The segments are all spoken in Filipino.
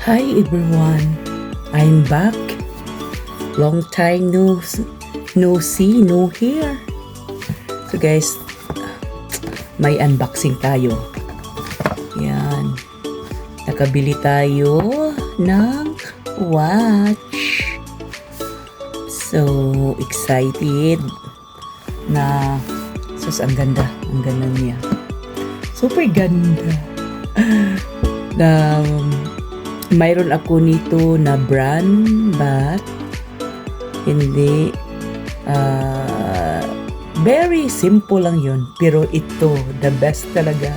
Hi everyone, I'm back. Long time no see, no hear. So guys, may unboxing tayo. Yan. Nakabili tayo ng watch. So excited na ang ganda niya. Super ganda. Na mayroon ako nito na brand but hindi very simple lang yun, pero ito the best talaga.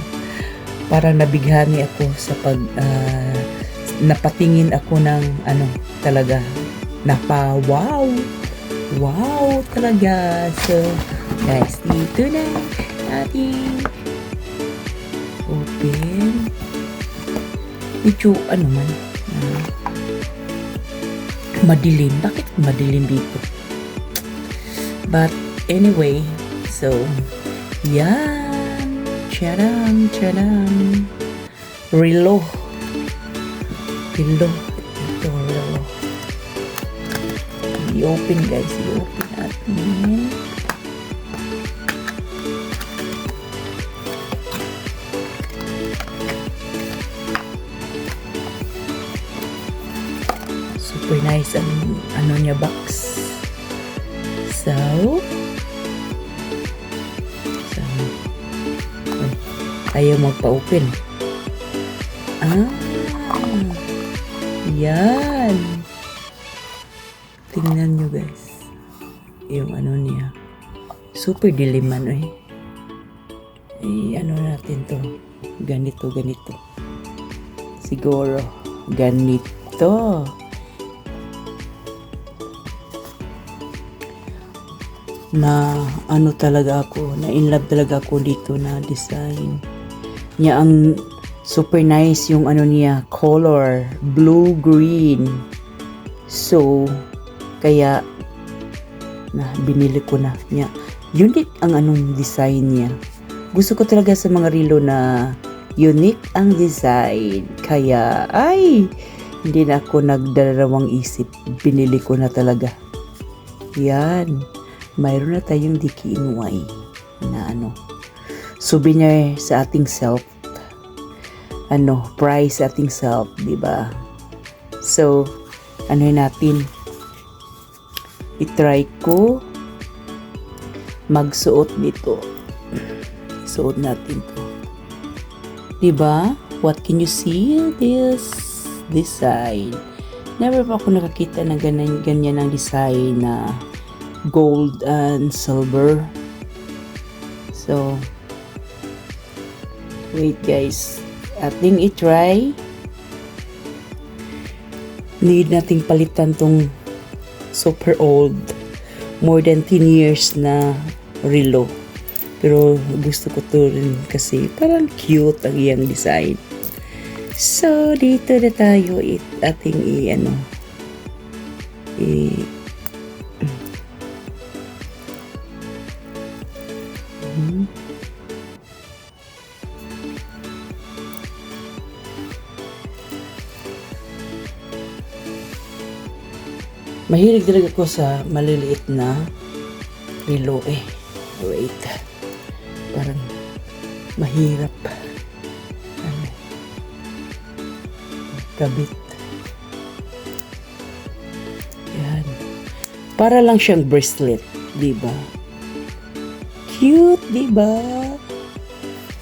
Parang nabighani ako sa napatingin ako ng talaga wow talaga. So guys, dito na ating open. Medyo madilim. Bakit madilim dito? But anyway, so yan. Tadam. Relo. Ito, relo. I-open guys. I-open natin. Super nice ang niya box. So ayaw magpa-open. Yan. Tingnan nyo guys. Yung niya. Super diliman natin to. Ganito. Siguro. Ganito. Na talaga ako, na in love talaga ako dito na design niya. Ang super nice yung niya, color blue green. So kaya na binili ko na niya. Unique ang design niya. Gusto ko talaga sa mga relo na unique ang design, kaya hindi na ako nagdarawang isip, binili ko na talaga. Yan. Mayroon na tayong DKNY na souvenir sa ating self. Prize sa ating self, di ba? So, natin? I-try ko magsuot nito. Suot natin to. Di ba? What can you see? This design. Never pa ako nakakita ng ganyan ng design na gold and silver. So wait guys, ating i-try. Need nating palitan tong super old, more than 10 years na relo, pero gusto ko to rin kasi parang cute ang iyang design. So dito na tayo ating mahilig talaga ko sa maliliit na relo wait, parang mahirap kabit. Yan, para lang siyang bracelet, diba? Cute, diba?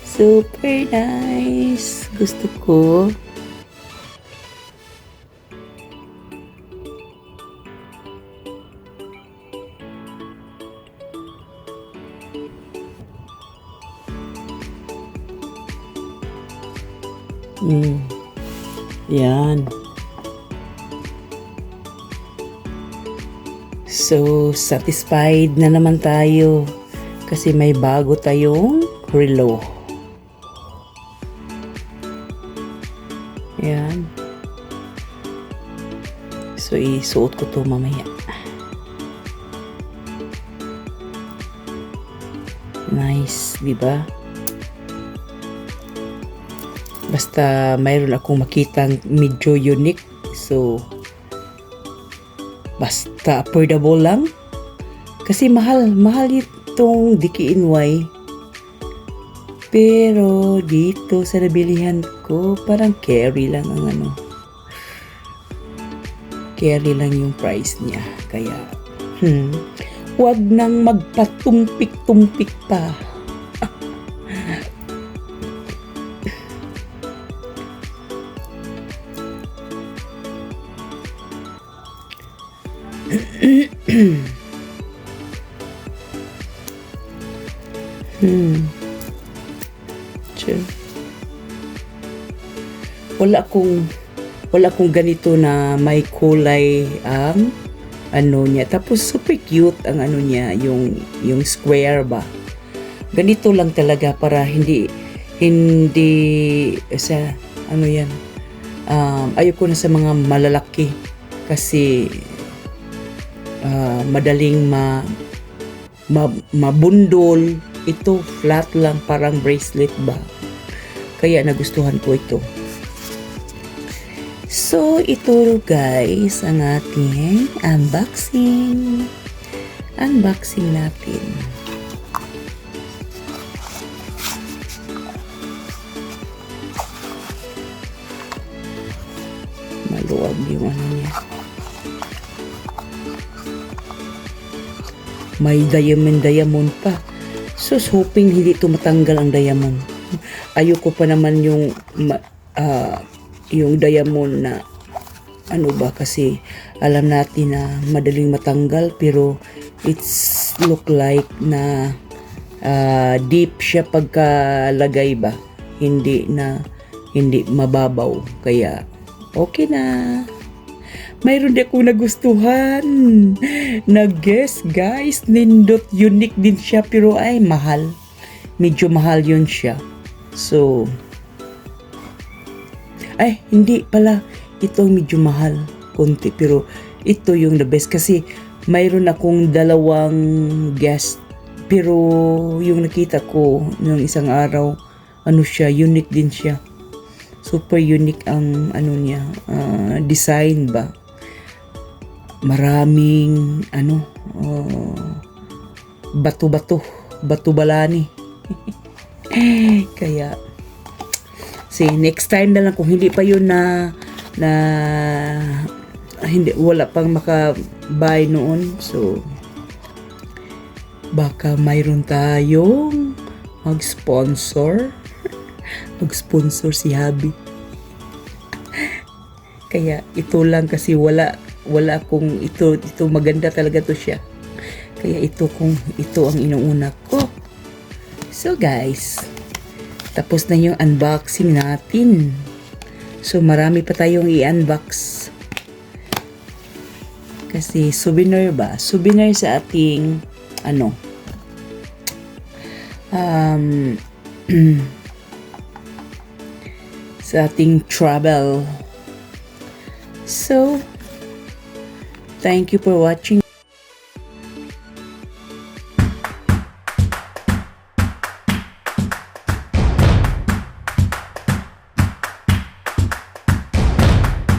Super nice. Gusto ko. Yan. So, satisfied na naman tayo kasi may bago tayong relo. Yan. So, isuot ko to mamaya. Nice, di ba? Basta mayroon akong makitang medyo unique. So, basta affordable lang. Kasi mahal itong DKNY. Pero dito sa nabilihan ko, parang carry lang ang ano. Carry lang yung price niya. Kaya, wag nang magpatumpik-tumpik pa. Sure. Wala akong ganito na may kulay ang ano niya. Tapos super cute ang ano niya, yung square ba. Ganito lang talaga para hindi sa ano yan. Ayoko na sa mga malalaki kasi madaling mabundol. Ito flat lang, parang bracelet ba. Kaya nagustuhan ko ito. So, ito guys ang ating unboxing. Unboxing natin. Maluwag yung ano niya. May diamond pa. So, hoping hindi ito matanggal ang diamond. Ayoko pa naman yung diamond na ano ba, kasi alam natin na madaling matanggal, pero it's look like na deep siya pagkalagay ba. Hindi mababaw. Kaya, okay na. Mayroon din ako nagustuhan na guess guys, nindot, unique din siya pero ay mahal, medyo mahal yun siya. So ay hindi pala, ito medyo mahal konti pero ito yung the best kasi mayroon akong dalawang guess pero yung nakita ko ng isang araw, ano siya, unique din siya, super unique ang ano niya, design ba. Maraming bato balani. Kaya next time na lang, kung hindi pa yun na hindi, wala pang maka-buy noon, so baka mayroon tayong mag-sponsor si Habi. Kaya ito lang kasi wala akong ito maganda talaga to siya. Kaya ito ang inuuna ko. So guys, tapos na yung unboxing natin. So marami pa tayong i-unbox. Kasi souvenir ba? Souvenir sa ating sa ating travel. So thank you for watching.